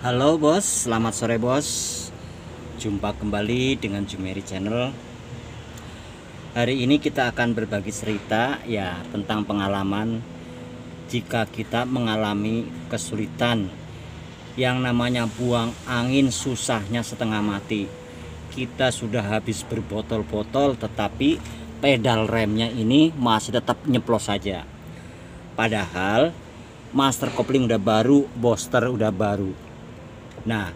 Halo bos, selamat sore bos. Jumpa kembali dengan Jumeri Channel. Hari ini kita akan berbagi cerita ya tentang pengalaman jika kita mengalami kesulitan yang namanya buang angin, susahnya setengah mati. Kita sudah habis berbotol-botol tetapi pedal remnya ini masih tetap nyeplos saja. Padahal master kopling udah baru, booster udah baru. Nah,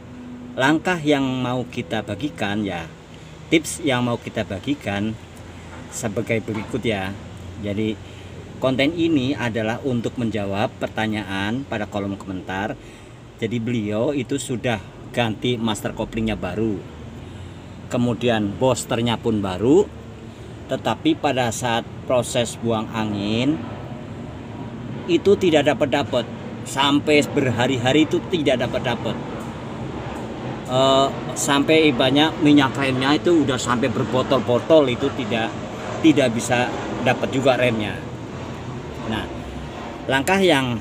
langkah yang mau kita bagikan ya, tips yang mau kita bagikan sebagai berikut ya. Jadi konten ini adalah untuk menjawab pertanyaan pada kolom komentar. Jadi beliau itu sudah ganti master koplingnya baru, kemudian boosternya pun baru, tetapi pada saat proses buang angin itu tidak dapat sampai berhari-hari, itu tidak dapat sampai banyak minyak remnya itu udah sampai berbotol-botol, itu tidak bisa dapat juga remnya. Nah, langkah yang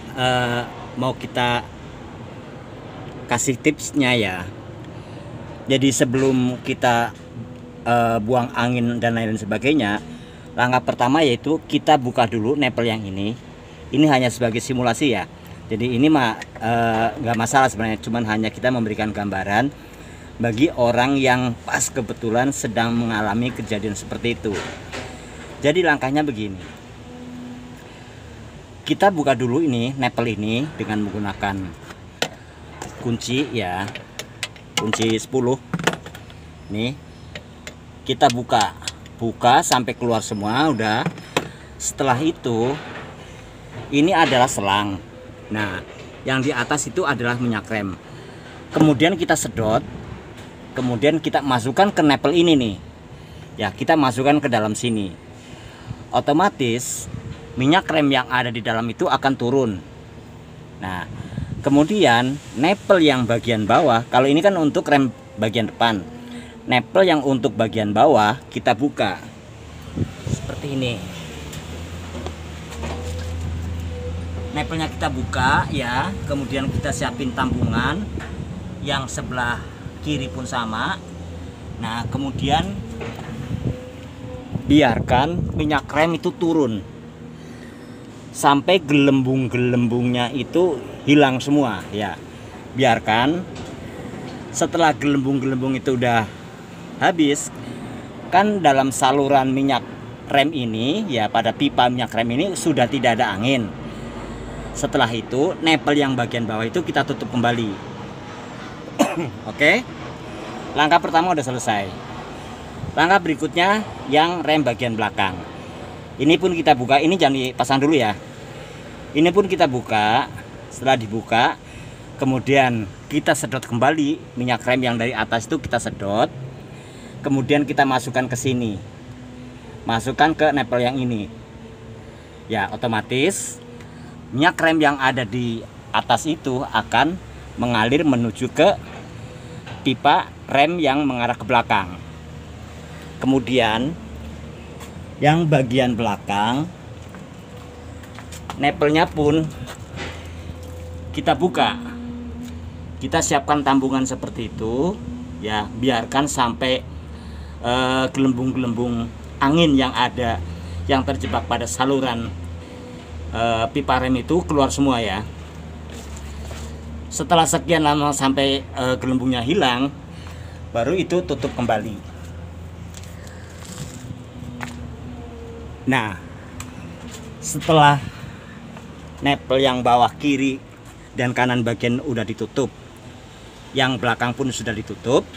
mau kita kasih tipsnya ya, jadi sebelum kita buang angin dan lain sebagainya, langkah pertama yaitu kita buka dulu nepel yang ini hanya sebagai simulasi ya. Jadi ini mah nggak masalah sebenarnya, cuman hanya kita memberikan gambaran bagi orang yang pas kebetulan sedang mengalami kejadian seperti itu. Jadi langkahnya begini, kita buka dulu ini nepel ini dengan menggunakan kunci ya, kunci 10. Nih kita buka sampai keluar semua udah. Setelah itu ini adalah selang. Nah, yang di atas itu adalah minyak rem. Kemudian kita sedot, kemudian kita masukkan ke nepel ini nih. Ya, kita masukkan ke dalam sini. Otomatis minyak rem yang ada di dalam itu akan turun. Nah, kemudian nepel yang bagian bawah, kalau ini kan untuk rem bagian depan. Nepel yang untuk bagian bawah kita buka. Seperti ini. Nepelnya kita buka ya, kemudian kita siapin tambungan yang sebelah kiri pun sama. Nah, kemudian biarkan minyak rem itu turun sampai gelembung-gelembungnya itu hilang semua ya. Biarkan setelah gelembung-gelembung itu udah habis, kan dalam saluran minyak rem ini ya, pada pipa minyak rem ini sudah tidak ada angin. Setelah itu nepel yang bagian bawah itu kita tutup kembali. Oke, langkah pertama udah selesai. Langkah berikutnya yang rem bagian belakang, ini pun kita buka. Ini jangan dipasang dulu ya, ini pun kita buka. Setelah dibuka, kemudian kita sedot kembali minyak rem yang dari atas itu, kita sedot, kemudian kita masukkan ke sini, masukkan ke nepel yang ini ya. Otomatis minyak rem yang ada di atas itu akan mengalir menuju ke pipa rem yang mengarah ke belakang. Kemudian yang bagian belakang, nepelnya pun kita buka. Kita siapkan tambungan seperti itu ya, biarkan sampai gelembung-gelembung angin yang ada, yang terjebak pada saluran pipa rem itu keluar semua ya. Setelah sekian lama sampai gelembungnya hilang, baru itu tutup kembali. Nah, setelah nepel yang bawah kiri dan kanan bagian udah ditutup, yang belakang pun sudah ditutup,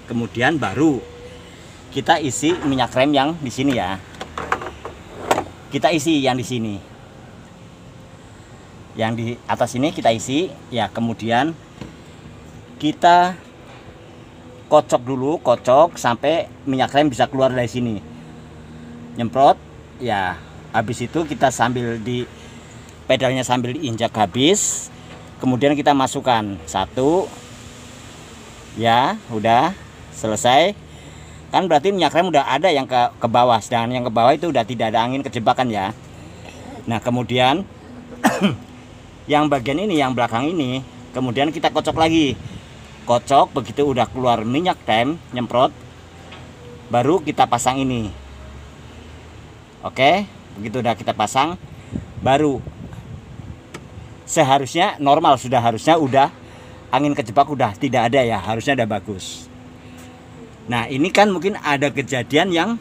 kemudian baru kita isi minyak rem yang di sini ya. Kita isi yang di sini. Yang di atas ini kita isi ya, kemudian kita kocok dulu, kocok sampai minyak rem bisa keluar dari sini, nyemprot ya. Habis itu kita sambil di pedalnya sambil diinjak habis, kemudian kita masukkan satu ya. Udah selesai kan, berarti minyak rem udah ada yang ke bawah, sedangkan yang ke bawah itu udah tidak ada angin kejebakan ya. Nah, kemudian yang bagian ini, yang belakang ini, kemudian kita kocok lagi kocok, begitu udah keluar minyak rem nyemprot, baru kita pasang ini. Oke, begitu udah kita pasang, baru seharusnya normal, harusnya udah angin kejebak, udah tidak ada ya, harusnya udah bagus. Nah ini kan mungkin ada kejadian yang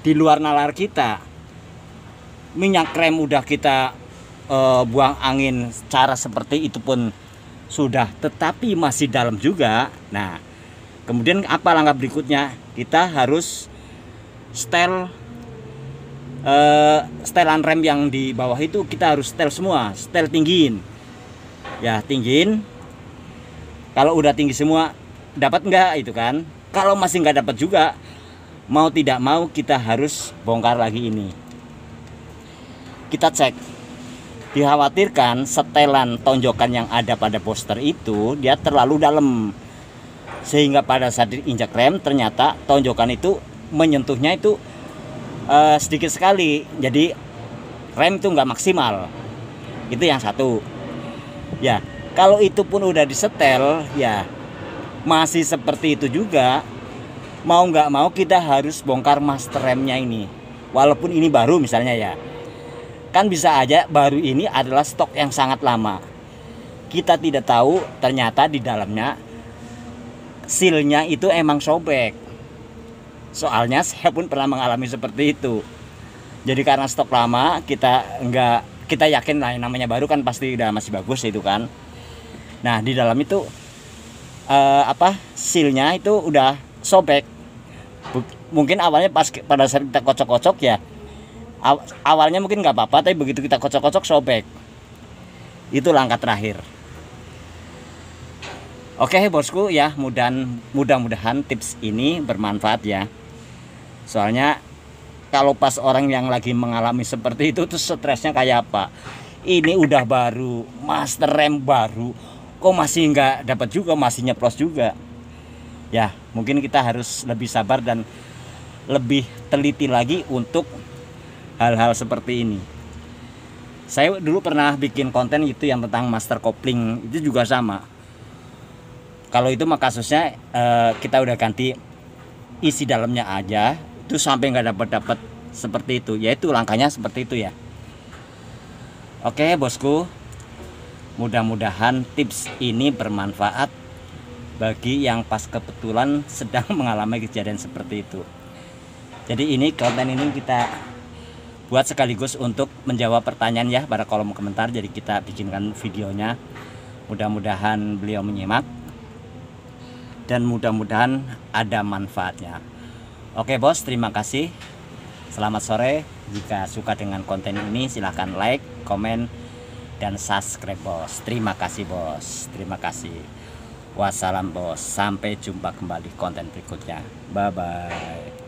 di luar nalar kita, minyak rem udah kita buang angin cara seperti itu pun sudah, tetapi masih dalam juga. Nah kemudian apa langkah berikutnya? Kita harus setelan rem yang di bawah itu kita harus setel semua, setel tinggiin ya, tinggiin. Kalau udah tinggi semua, dapat enggak itu kan? Kalau masih nggak dapat juga, mau tidak mau kita harus bongkar lagi ini. Kita cek. Dikhawatirkan setelan tonjokan yang ada pada booster itu dia terlalu dalam, sehingga pada saat diinjak rem ternyata tonjokan itu menyentuhnya itu sedikit sekali, jadi rem itu nggak maksimal. Itu yang satu ya. Kalau itu pun udah disetel ya masih seperti itu juga, mau nggak mau kita harus bongkar master remnya ini, walaupun ini baru misalnya ya. Kan bisa aja baru ini adalah stok yang sangat lama, kita tidak tahu ternyata di dalamnya sealnya itu emang sobek. Soalnya saya pun pernah mengalami seperti itu. Jadi karena stok lama, kita yakin lah yang namanya baru kan pasti udah masih bagus itu kan. Nah di dalam itu sealnya itu udah sobek. Mungkin awalnya pada saat kita kocok-kocok ya, awalnya mungkin nggak apa-apa, tapi begitu kita kocok-kocok sobek. Itu langkah terakhir. Oke bosku ya, mudah-mudahan tips ini bermanfaat ya. Soalnya kalau pas orang yang lagi mengalami seperti itu tuh stresnya kayak apa? Ini udah baru, master rem baru, kok masih nggak dapat juga, masih nyeplos juga. Ya mungkin kita harus lebih sabar dan lebih teliti lagi untuk hal-hal seperti ini. Saya dulu pernah bikin konten itu yang tentang master kopling, itu juga sama. Kalau itu mah kasusnya kita udah ganti isi dalamnya aja, itu sampai nggak dapat seperti itu. Yaitu langkahnya seperti itu ya. Oke bosku, mudah-mudahan tips ini bermanfaat bagi yang pas kebetulan sedang mengalami kejadian seperti itu. Jadi ini konten ini kita buat sekaligus untuk menjawab pertanyaan ya pada kolom komentar. Jadi kita bikinkan videonya, mudah-mudahan beliau menyimak dan mudah-mudahan ada manfaatnya. Oke bos, terima kasih, selamat sore. Jika suka dengan konten ini silahkan like, komen, dan subscribe bos. Terima kasih bos, terima kasih. Wassalam bos, sampai jumpa kembali konten berikutnya. Bye bye.